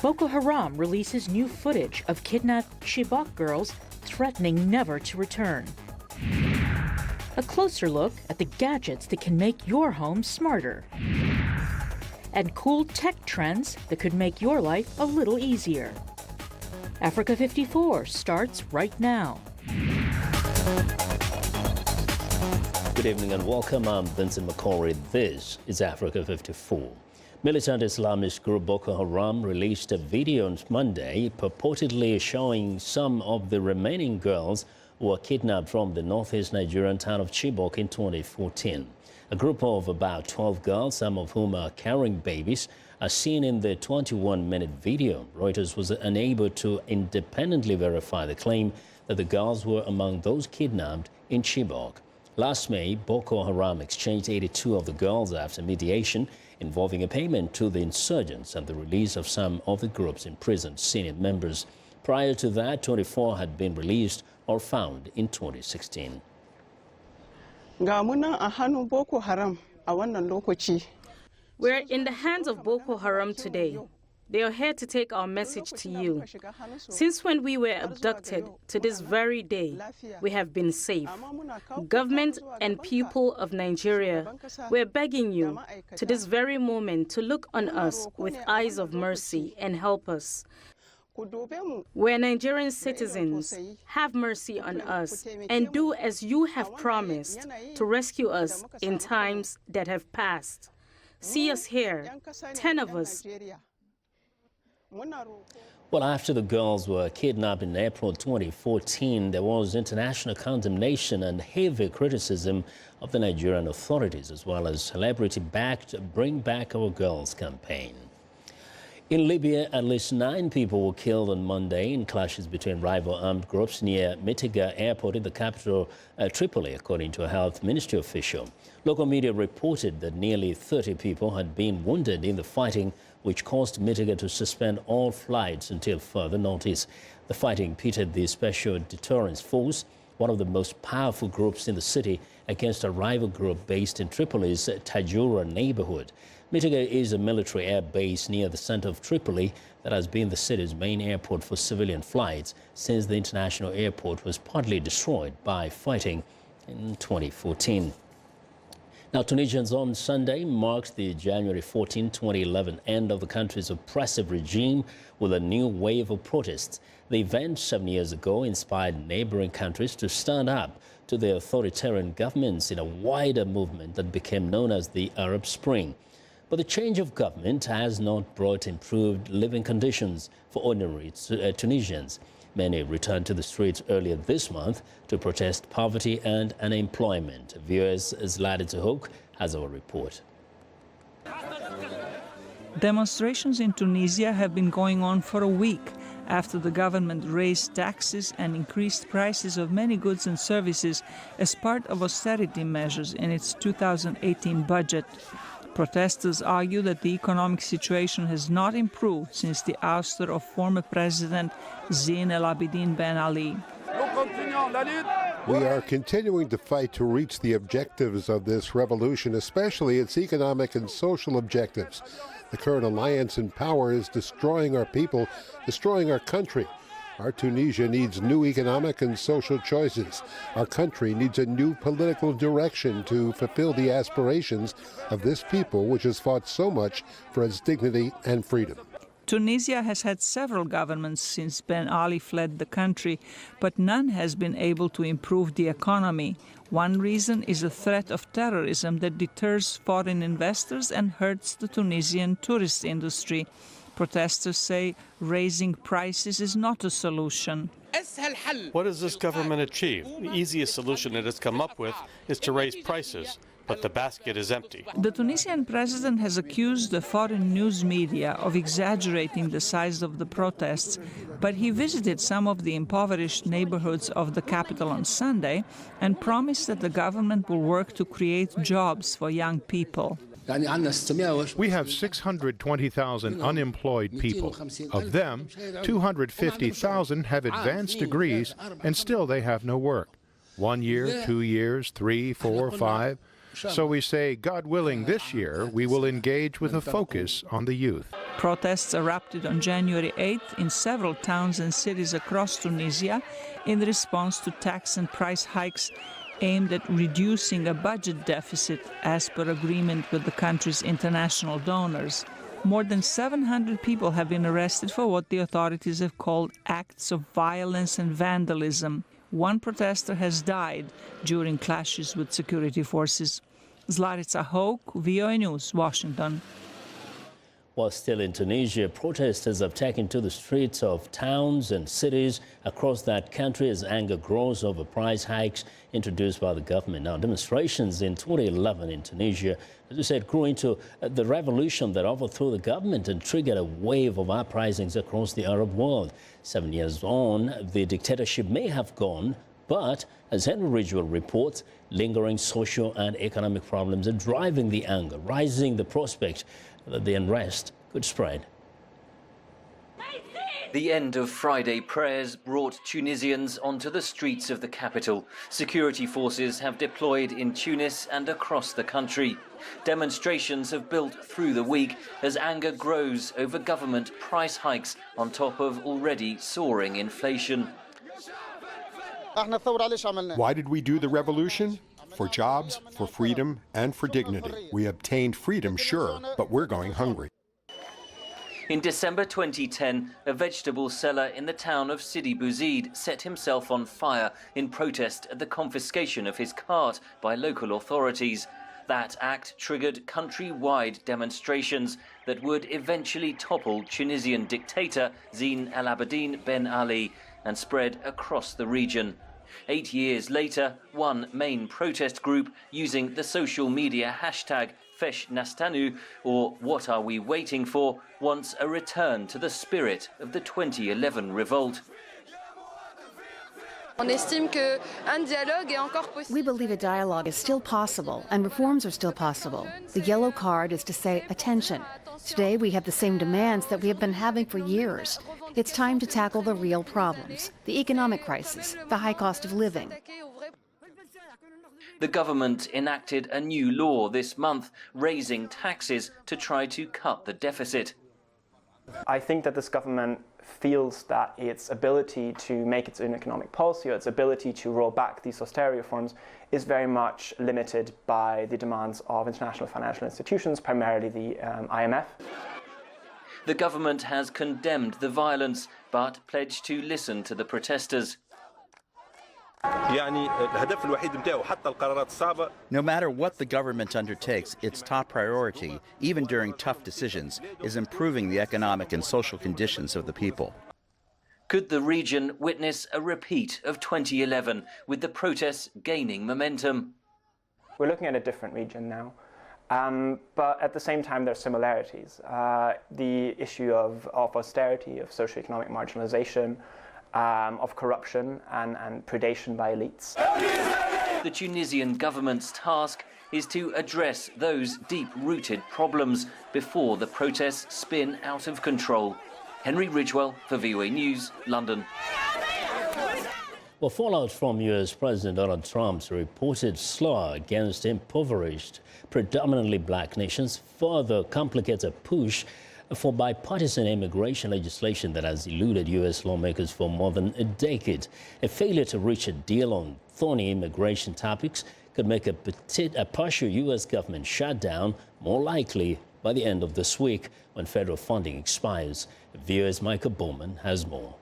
Boko Haram releases new footage of kidnapped Chibok girls threatening never to return. A closer look at the gadgets that can make your home smarter. And cool tech trends that could make your life a little easier. Africa 54 starts right now. Good evening and welcome. I'm Vincent McCory. This is Africa 54. Militant Islamist group Boko Haram released a video on Monday purportedly showing some of the remaining girls who were kidnapped from the northeast Nigerian town of Chibok in 2014. A group of about 12 girls, some of whom are carrying babies, are seen in the 21-minute video. Reuters was unable to independently verify the claim that the girls were among those kidnapped in Chibok. Last May, Boko Haram exchanged 82 of the girls after mediation involving a payment to the insurgents and the release of some of the group's imprisoned senior members. Prior to that, 24 had been released or found in 2016. We're in the hands of Boko Haram today. They are here to take our message to you. Since when we were abducted to this very day, we have been safe. Government and people of Nigeria, we're begging you to this very moment to look on us with eyes of mercy and help us. We're Nigerian citizens. Have mercy on us and do as you have promised to rescue us in times that have passed. See us here, 10 of us. Well, after the girls were kidnapped in April 2014, there was international condemnation and heavy criticism of the Nigerian authorities, as well as celebrity-backed Bring Back Our Girls campaign. In Libya, at least 9 people were killed on Monday in clashes between rival armed groups near Mitiga Airport in the capital, Tripoli, according to a health ministry official. Local media reported that nearly 30 people had been wounded in the fighting, which caused Mitiga to suspend all flights until further notice. The fighting pitted the Special Deterrence Force, one of the most powerful groups in the city, against a rival group based in Tripoli's Tajura neighborhood. Mitiga is a military air base near the center of Tripoli that has been the city's main airport for civilian flights since the international airport was partly destroyed by fighting in 2014. Now, Tunisians on Sunday marked the January 14, 2011 end of the country's oppressive regime with a new wave of protests. The event 7 years ago inspired neighboring countries to stand up to their authoritarian governments in a wider movement that became known as the Arab Spring. But the change of government has not brought improved living conditions for ordinary Tunisians. Many returned to the streets earlier this month to protest poverty and unemployment. Viewers Zlata Hook has our report. Demonstrations in Tunisia have been going on for a week after the government raised taxes and increased prices of many goods and services as part of austerity measures in its 2018 budget. Protesters argue that the economic situation has not improved since the ouster of former President Zine El Abidine Ben Ali. We are continuing to fight to reach the objectives of this revolution, especially its economic and social objectives. The current alliance in power is destroying our people, destroying our country. Our Tunisia needs new economic and social choices. Our country needs a new political direction to fulfill the aspirations of this people, which has fought so much for its dignity and freedom. Tunisia has had several governments since Ben Ali fled the country, but none has been able to improve the economy. One reason is a threat of terrorism that deters foreign investors and hurts the Tunisian tourist industry. Protesters say raising prices is not a solution. What does this government achieve? The easiest solution it has come up with is to raise prices, but the basket is empty. The Tunisian president has accused the foreign news media of exaggerating the size of the protests, but he visited some of the impoverished neighborhoods of the capital on Sunday and promised that the government will work to create jobs for young people. We have 620,000 unemployed people. Of them, 250,000 have advanced degrees, and still they have no work. 1 year, 2 years, 3, 4, 5. So we say, God willing, this year we will engage with a focus on the youth. Protests erupted on January 8th in several towns and cities across Tunisia in response to tax and price hikes aimed at reducing a budget deficit as per agreement with the country's international donors. More than 700 people have been arrested for what the authorities have called acts of violence and vandalism. One protester has died during clashes with security forces. Zlarica Hoke, VOA News, Washington. While still in Tunisia, protesters have taken to the streets of towns and cities across that country as anger grows over price hikes introduced by the government. Now, demonstrations in 2011 in Tunisia, as you said, grew into the revolution that overthrew the government and triggered a wave of uprisings across the Arab world. 7 years on, the dictatorship may have gone, but as Henry Ridgwell reports, lingering social and economic problems are driving the anger, rising the prospect that the unrest could spread. The end of Friday prayers brought Tunisians onto the streets of the capital. Security forces have deployed in Tunis and across the country. Demonstrations have built through the week as anger grows over government price hikes on top of already soaring inflation. Why did we do the revolution? For jobs, for freedom, and for dignity. We obtained freedom, sure, but we're going hungry. In December 2010, a vegetable seller in the town of Sidi Bouzid set himself on fire in protest at the confiscation of his cart by local authorities. That act triggered country-wide demonstrations that would eventually topple Tunisian dictator Zine El Abidine Ben Ali and spread across the region. 8 years later, one main protest group using the social media hashtag Fesh Nastanu, or What Are We Waiting For, wants a return to the spirit of the 2011 revolt. We believe a dialogue is still possible and reforms are still possible. The yellow card is to say, attention. Today we have the same demands that we have been having for years. It's time to tackle the real problems, the economic crisis, the high cost of living. The government enacted a new law this month, raising taxes to try to cut the deficit. I think that this government feels that its ability to make its own economic policy, or its ability to roll back these austerity reforms, is very much limited by the demands of international financial institutions, primarily the IMF. The government has condemned the violence, but pledged to listen to the protesters. No matter what the government undertakes, its top priority, even during tough decisions, is improving the economic and social conditions of the people. Could the region witness a repeat of 2011, with the protests gaining momentum? We're looking at a different region now, but at the same time there are similarities. The issue of austerity, of socioeconomic marginalization, of corruption and predation by elites. The Tunisian government's task is to address those deep-rooted problems before the protests spin out of control. Henry Ridgwell for VOA News, London. Well, fallout from U.S. President Donald Trump's reported slur against impoverished, predominantly black nations further complicates a push for bipartisan immigration legislation that has eluded U.S. lawmakers for more than a decade. A failure to reach a deal on thorny immigration topics could make a partial U.S. government shutdown more likely by the end of this week when federal funding expires. VOA's Michael Bowman has more.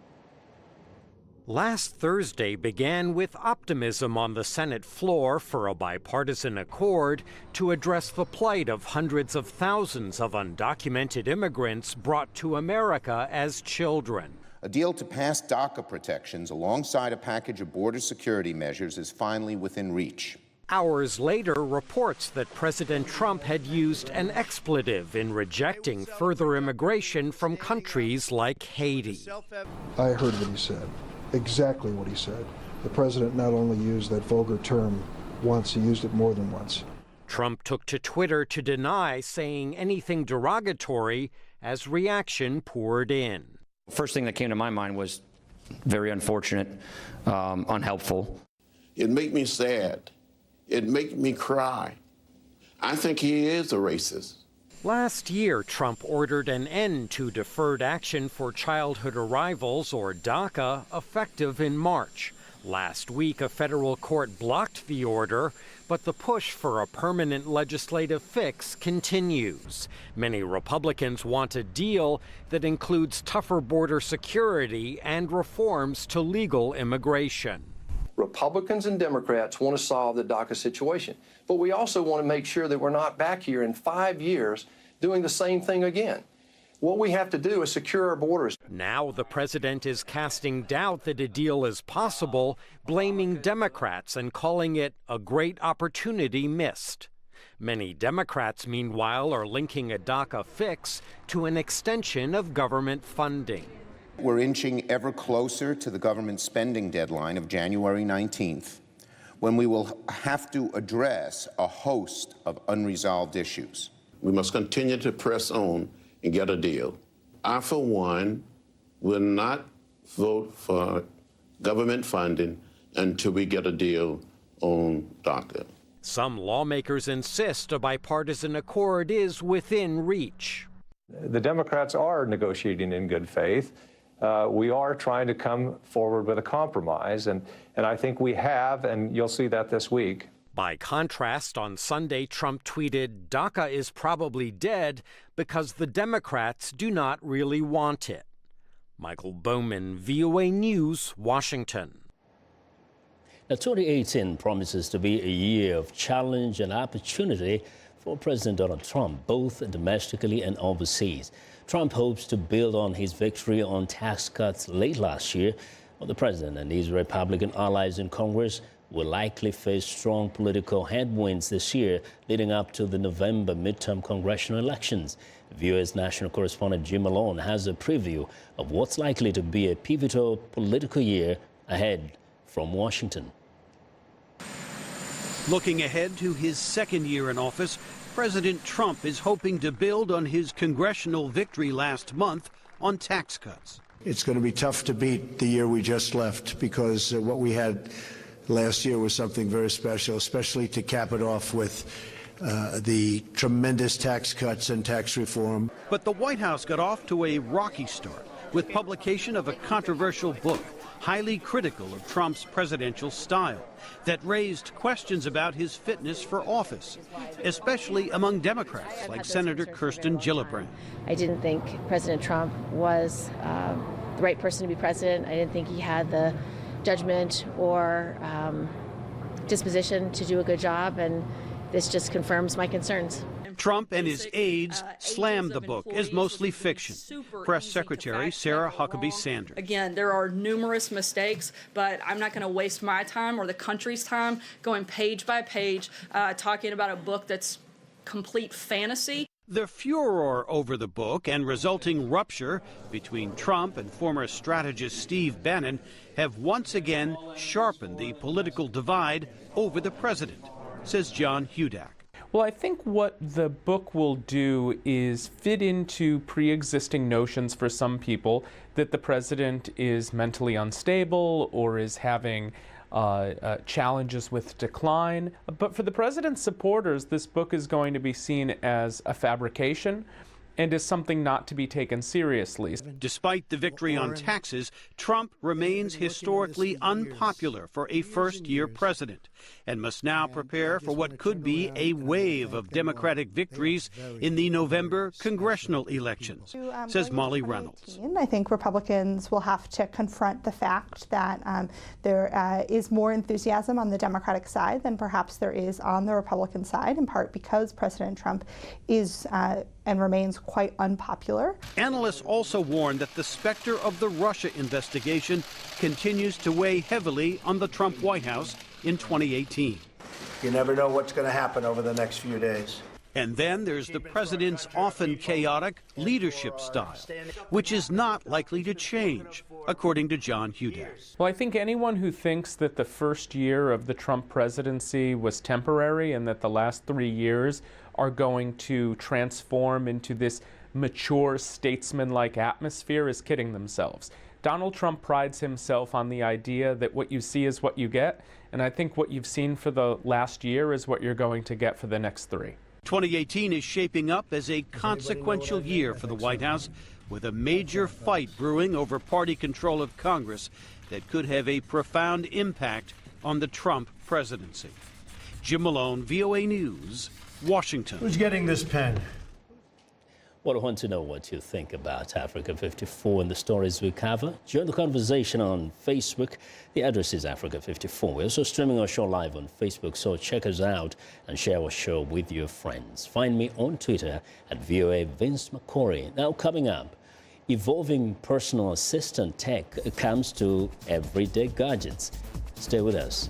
Last Thursday began with optimism on the Senate floor for a bipartisan accord to address the plight of hundreds of thousands of undocumented immigrants brought to America as children. A deal to pass DACA protections alongside a package of border security measures is finally within reach. Hours later, reports that President Trump had used an expletive in rejecting further immigration from countries like Haiti. I heard what he said. Exactly what he said. The president not only used that vulgar term once, he used it more than once. Trump took to Twitter to deny saying anything derogatory as reaction poured in. First thing that came to my mind was very unfortunate, unhelpful. It made me sad. It made me cry. I think he is a racist. Last year, Trump ordered an end to deferred action for childhood arrivals, or DACA, effective in March. Last week, a federal court blocked the order, but the push for a permanent legislative fix continues. Many Republicans want a deal that includes tougher border security and reforms to legal immigration. Republicans and Democrats want to solve the DACA situation, but we also want to make sure that we're not back here in 5 years doing the same thing again. What we have to do is secure our borders. Now the president is casting doubt that a deal is possible, blaming Democrats and calling it a great opportunity missed. Many Democrats, meanwhile, are linking a DACA fix to an extension of government funding. We're inching ever closer to the government spending deadline of January 19th, when we will have to address a host of unresolved issues. We must continue to press on and get a deal. I, for one, will not vote for government funding until we get a deal on DACA. Some lawmakers insist a bipartisan accord is within reach. The Democrats are negotiating in good faith. We are trying to come forward with a compromise, and I think we have, and you'll see that this week. By contrast, on Sunday, Trump tweeted, "DACA is probably dead because the Democrats do not really want it." Michael Bowman, VOA News, Washington. Now, 2018 promises to be a year of challenge and opportunity for President Donald Trump, both domestically and overseas. Trump hopes to build on his victory on tax cuts late last year, but the president and his Republican allies in Congress will likely face strong political headwinds this year leading up to the November midterm congressional elections. VOA's national correspondent Jim Malone has a preview of what's likely to be a pivotal political year ahead from Washington. Looking ahead to his second year in office, President Trump is hoping to build on his congressional victory last month on tax cuts. It's going to be tough to beat the year we just left, because what we had last year was something very special, especially to cap it off with the tremendous tax cuts and tax reform. But the White House got off to a rocky start with publication of a controversial book, highly critical of Trump's presidential style, that raised questions about his fitness for office, especially among Democrats like Senator Kirsten Gillibrand. I didn't think President Trump was the right person to be president. I didn't think he had the judgment or disposition to do a good job, and this just confirms my concerns. Trump and his aides slammed the book as mostly fiction. Press Secretary Sarah Huckabee Sanders. Again, there are numerous mistakes, but I'm not going to waste my time or the country's time going page by page talking about a book that's complete fantasy. The furor over the book and resulting rupture between Trump and former strategist Steve Bannon have once again sharpened the political divide over the president, says John Hudak. Well, I think what the book will do is fit into pre-existing notions for some people that the president is mentally unstable or is having challenges with decline. But for the president's supporters, this book is going to be seen as a fabrication and is something not to be taken seriously. Despite the victory on taxes, Trump remains historically unpopular for a first-year president and must now prepare for what could be a wave of Democratic victories in the November congressional elections, says Molly Reynolds. I think Republicans will have to confront the fact that there is more enthusiasm on the Democratic side than perhaps there is on the Republican side, in part because President Trump is and remains quite unpopular. Analysts also warn that the specter of the Russia investigation continues to weigh heavily on the Trump White House in 2018. You never know what's going to happen over the next few days. And then there's the president's often chaotic leadership style, which is not likely to change, according to John Hudak. Well, I think anyone who thinks that the first year of the Trump presidency was temporary and that the last 3 years are going to transform into this mature statesman-like atmosphere is kidding themselves. Donald Trump prides himself on the idea that what you see is what you get, and I think what you've seen for the last year is what you're going to get for the next 3. 2018 is shaping up as a consequential year for the White House, with a major fight brewing over party control of Congress that could have a profound impact on the Trump presidency. Jim Malone, VOA News, Washington. Who's getting this pen? Well, I want to know what you think about Africa 54 and the stories we cover. Join the conversation on Facebook. The address is Africa 54. We're also streaming our show live on Facebook, so check us out and share our show with your friends. Find me on Twitter at VOA Vince McCory. Now, coming up, evolving personal assistant tech comes to everyday gadgets. Stay with us.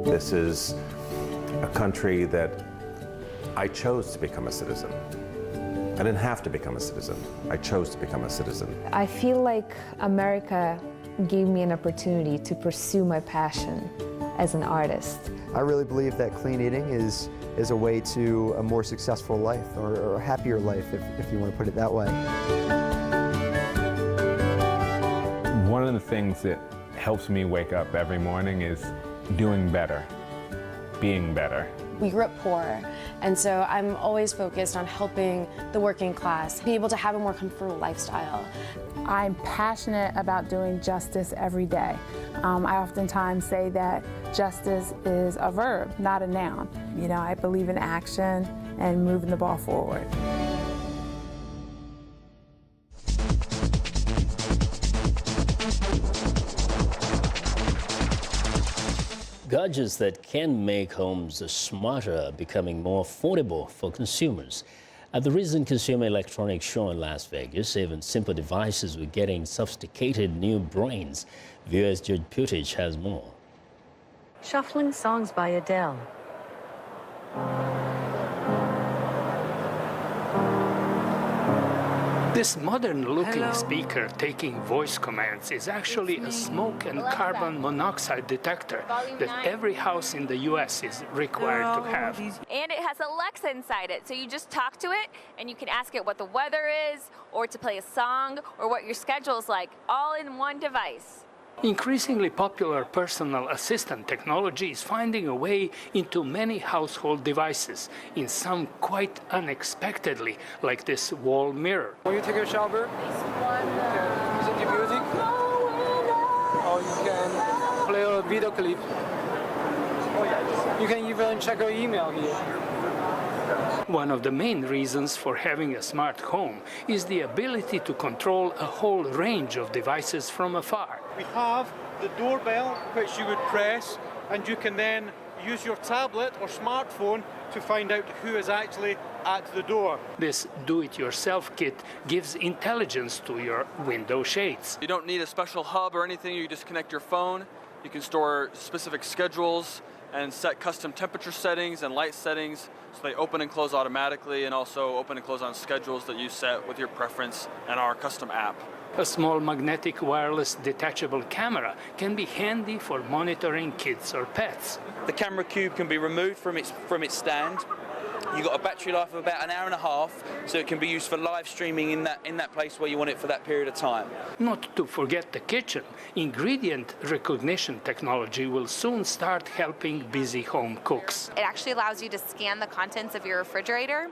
This is a country that I chose to become a citizen. I didn't have to become a citizen. I chose to become a citizen. I feel like America gave me an opportunity to pursue my passion as an artist. I really believe that clean eating is a way to a more successful life, or a happier life, if you want to put it that way. One of the things that helps me wake up every morning is doing better, being better. We grew up poor, and so I'm always focused on helping the working class be able to have a more comfortable lifestyle. I'm passionate about doing justice every day. I oftentimes say that justice is a verb, not a noun. You know, I believe in action and moving the ball forward. Gadgets that can make homes smarter are becoming more affordable for consumers. At the recent Consumer Electronics Show in Las Vegas, even simple devices were getting sophisticated new brains. VOA's George Putich has more. Shuffling songs by Adele. This modern-looking speaker taking voice commands is actually a smoke and carbon monoxide detector that every house in the U.S. is required to have. And it has Alexa inside it, so you just talk to it and you can ask it what the weather is, or to play a song, or what your schedule's like, all in one device. Increasingly popular personal assistant technology is finding a way into many household devices, in some quite unexpectedly, like this wall mirror. When you take a shower, you can listen to music, or you can play a video clip. You can even check your email here. One of the main reasons for having a smart home is the ability to control a whole range of devices from afar. We have the doorbell, which you would press, and you can then use your tablet or smartphone to find out who is actually at the door. This do-it-yourself kit gives intelligence to your window shades. You don't need a special hub or anything. You just connect your phone. You can store specific schedules and set custom temperature settings and light settings, so they open and close automatically, and also open and close on schedules that you set with your preference and our custom app. A small magnetic wireless detachable camera can be handy for monitoring kids or pets. The camera cube can be removed from its stand. You've got a battery life of about an hour and a half, so it can be used for live streaming in that place where you want it for that period of time. Not to forget the kitchen. Ingredient recognition technology will soon start helping busy home cooks. It actually allows you to scan the contents of your refrigerator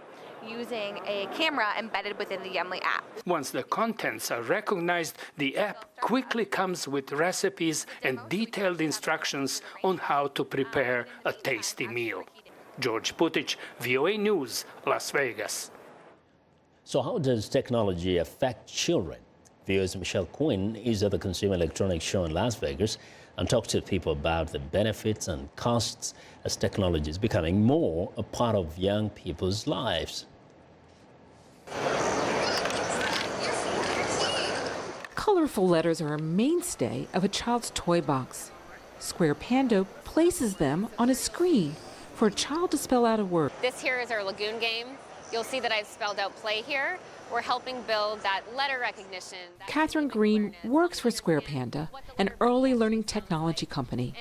using a camera embedded within the Yumly app. Once the contents are recognized, the app quickly comes with recipes and detailed instructions on how to prepare a tasty meal. George Putich, VOA News, Las Vegas. So how does technology affect children? VOA's Michelle Quinn is at the Consumer Electronics Show in Las Vegas and talked to people about the benefits and costs as technology is becoming more a part of young people's lives. Colorful letters are a mainstay of a child's toy box. Square Panda places them on a screen for a child to spell out a word. This here is our Lagoon game. You'll see that I've spelled out play here. We're helping build that letter recognition. Kathryn Green works for Square Panda, an early learning technology company.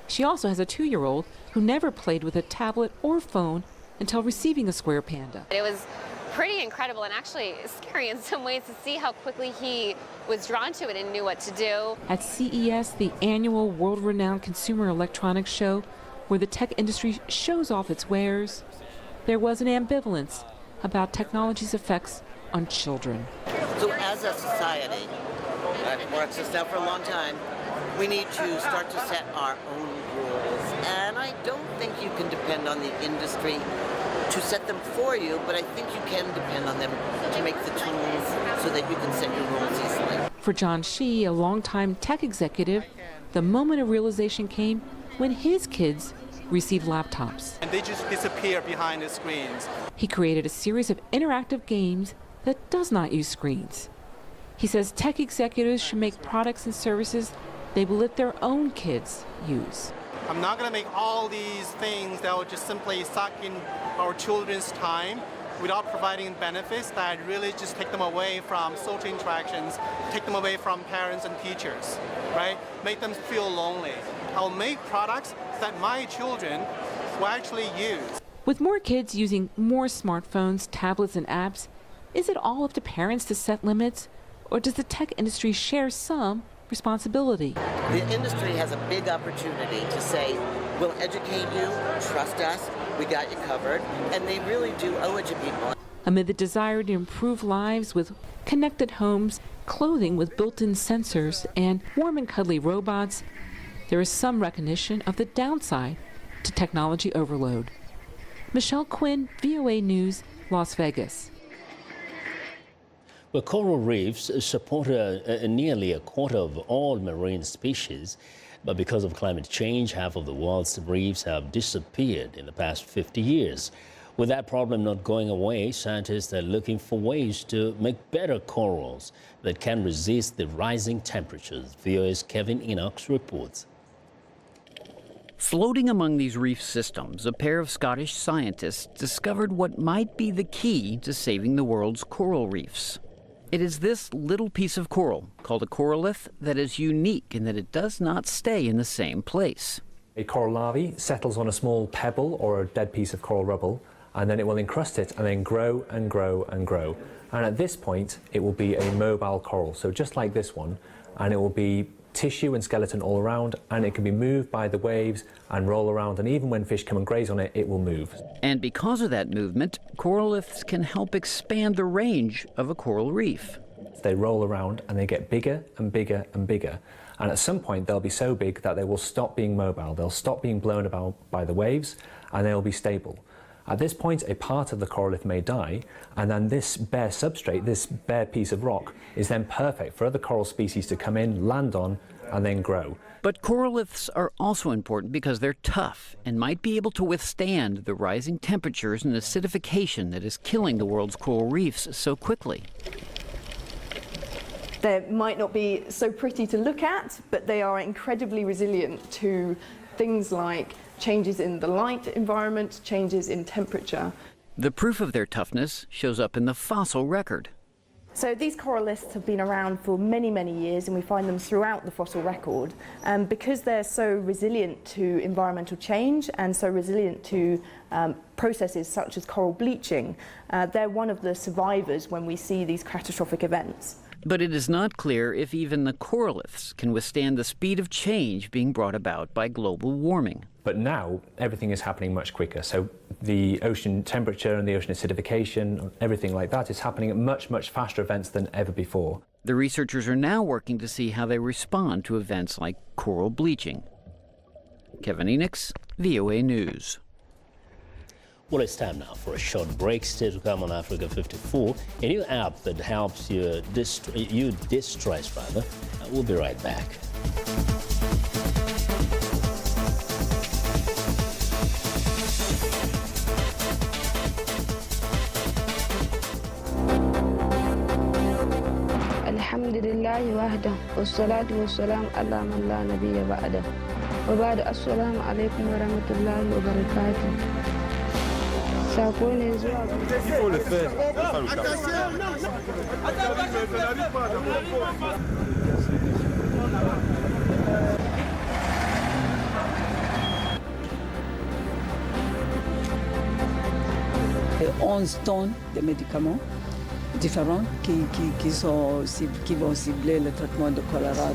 She also has a 2-year-old who never played with a tablet or phone until receiving a square Panda. It was pretty incredible and actually scary in some ways to see how quickly he was drawn to it and knew what to do. At CES, the annual world-renowned consumer electronics show, where the tech industry shows off its wares, there was an ambivalence about technology's effects on children. So as a society, I've watched this now for a long time, we need to start to set our own rules. And I don't think you can depend on the industry to set them for you, but I think you can depend on them to make the tools so that you can set your rules easily. For John Shee, a longtime tech executive, the moment of realization came when his kids received laptops. And they just disappear behind the screens. He created a series of interactive games that does not use screens. He says tech executives should make products and services they will let their own kids use. I'm not going to make all these things that will just simply suck in our children's time without providing benefits that really just take them away from social interactions, take them away from parents and teachers, right? Make them feel lonely. I'll make products that my children will actually use. With more kids using more smartphones, tablets, and apps, is it all up to parents to set limits, or does the tech industry share some responsibility? The industry has a big opportunity to say, we'll educate you, trust us, we got you covered, and they really do owe it to people. Amid the desire to improve lives with connected homes, clothing with built-in sensors, and warm and cuddly robots, there is some recognition of the downside to technology overload. Michelle Quinn, VOA News, Las Vegas. Well, coral reefs support nearly a quarter of all marine species, but because of climate change, half of the world's reefs have disappeared in the past 50 years. With that problem not going away, scientists are looking for ways to make better corals that can resist the rising temperatures. VOA's Kevin Enochs reports. Floating among these reef systems, a pair of Scottish scientists discovered what might be the key to saving the world's coral reefs. It is this little piece of coral, called a corallith, that is unique in that it does not stay in the same place. A coral larvae settles on a small pebble or a dead piece of coral rubble, and then it will encrust it and then grow and grow and grow. And at this point, it will be a mobile coral, so just like this one, and it will be tissue and skeleton all around, and it can be moved by the waves and roll around, and even when fish come and graze on it, it will move. And because of that movement, coralliths can help expand the range of a coral reef. They roll around and they get bigger and bigger and bigger, and at some point they'll be so big that they will stop being mobile, they'll stop being blown about by the waves, and they'll be stable. At this point, a part of the corallith may die, and then this bare substrate, this bare piece of rock, is then perfect for other coral species to come in, land on, and then grow. But coralliths are also important because they're tough and might be able to withstand the rising temperatures and acidification that is killing the world's coral reefs so quickly. They might not be so pretty to look at, but they are incredibly resilient to things like changes in the light environment, changes in temperature. The proof of their toughness shows up in the fossil record. So these coralliths have been around for many, many years, and we find them throughout the fossil record. Because they're so resilient to environmental change and so resilient to processes such as coral bleaching, they're one of the survivors when we see these catastrophic events. But it is not clear if even the coralliths can withstand the speed of change being brought about by global warming. But now, everything is happening much quicker. So the ocean temperature and the ocean acidification, everything like that is happening at much, much faster events than ever before. The researchers are now working to see how they respond to events like coral bleaching. Kevin Enochs, VOA News. Well, it's time now for a short break. Still to come on Africa 54, a new app that helps you distress. We'll be right back. Alhamdulillah wahda wassalatu wassalamu ala man la nabiyya ba'da. Wa ba'da assalamu alaikum wa rahmatullahi wa barakatuh. Sako ne zuwa 11 tonnes de médicaments différents qui vont cibler le traitement de choléra.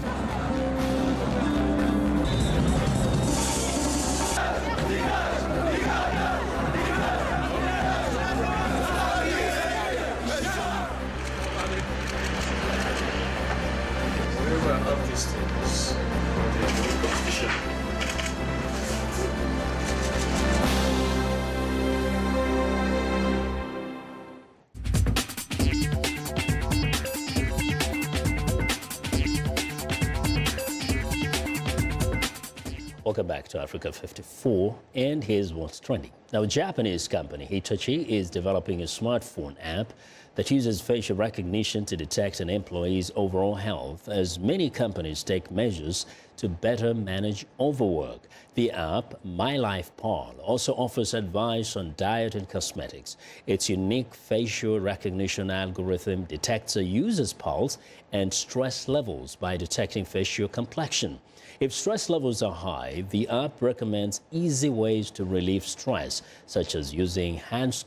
Welcome back to Africa 54, and here's what's trending. Now, a Japanese company, Hitachi, is developing a smartphone app that uses facial recognition to detect an employee's overall health as many companies take measures to better manage overwork. The app, My Life Pal, also offers advice on diet and cosmetics. Its unique facial recognition algorithm detects a user's pulse and stress levels by detecting facial complexion. If stress levels are high, the app recommends easy ways to relieve stress, such as using hand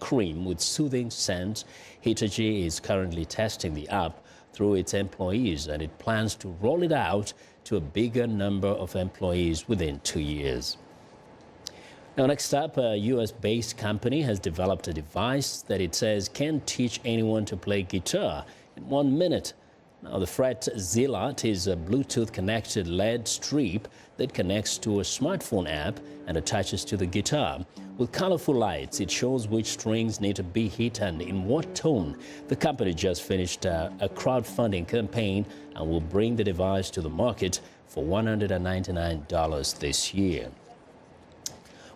cream with soothing scent. Hitachi is currently testing the app through its employees, and it plans to roll it out to a bigger number of employees within 2 years. Now, next up, a US-based company has developed a device that it says can teach anyone to play guitar in 1 minute. Now, the Fret Zealot is a Bluetooth-connected LED strip that connects to a smartphone app and attaches to the guitar. With colorful lights, it shows which strings need to be hit and in what tone. The company just finished a crowdfunding campaign and will bring the device to the market for $199 this year.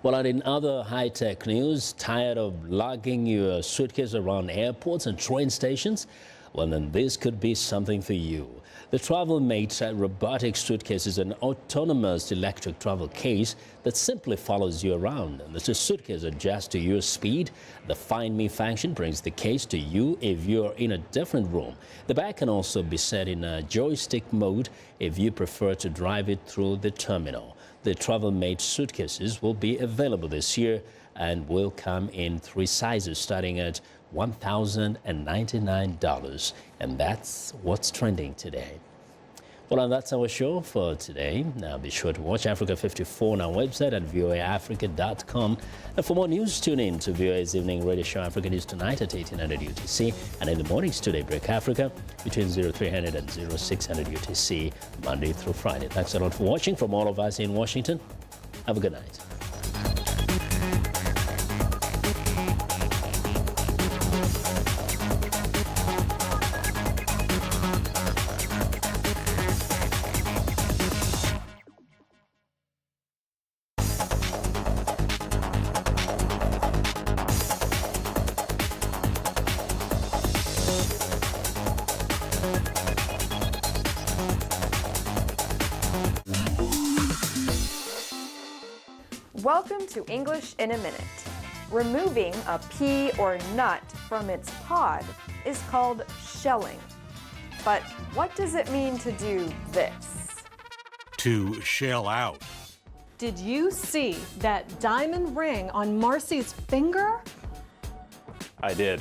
Well, and in other high-tech news, tired of lugging your suitcase around airports and train stations? Well, then this could be something for you. The TravelMate robotic suitcase is an autonomous electric travel case that simply follows you around. And the suitcase adjusts to your speed. The Find Me function brings the case to you if you're in a different room. The bag can also be set in a joystick mode if you prefer to drive it through the terminal. The TravelMate suitcases will be available this year and will come in 3 sizes starting at $1,099. And that's what's trending today. Well, and that's our show for today. Now, be sure to watch Africa 54 on our website at voaafrica.com. And for more news, tune in to VOA's evening radio show Africa News Tonight at 1800 UTC. And in the mornings today, Break Africa between 0300 and 0600 UTC, Monday through Friday. Thanks a lot for watching. From all of us in Washington, have a good night. Welcome to English in a Minute. Removing a pea or nut from its pod is called shelling. But what does it mean to do this? To shell out. Did you see that diamond ring on Marcy's finger? I did.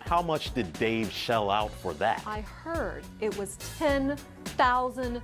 How much did Dave shell out for that? I heard it was $10,000.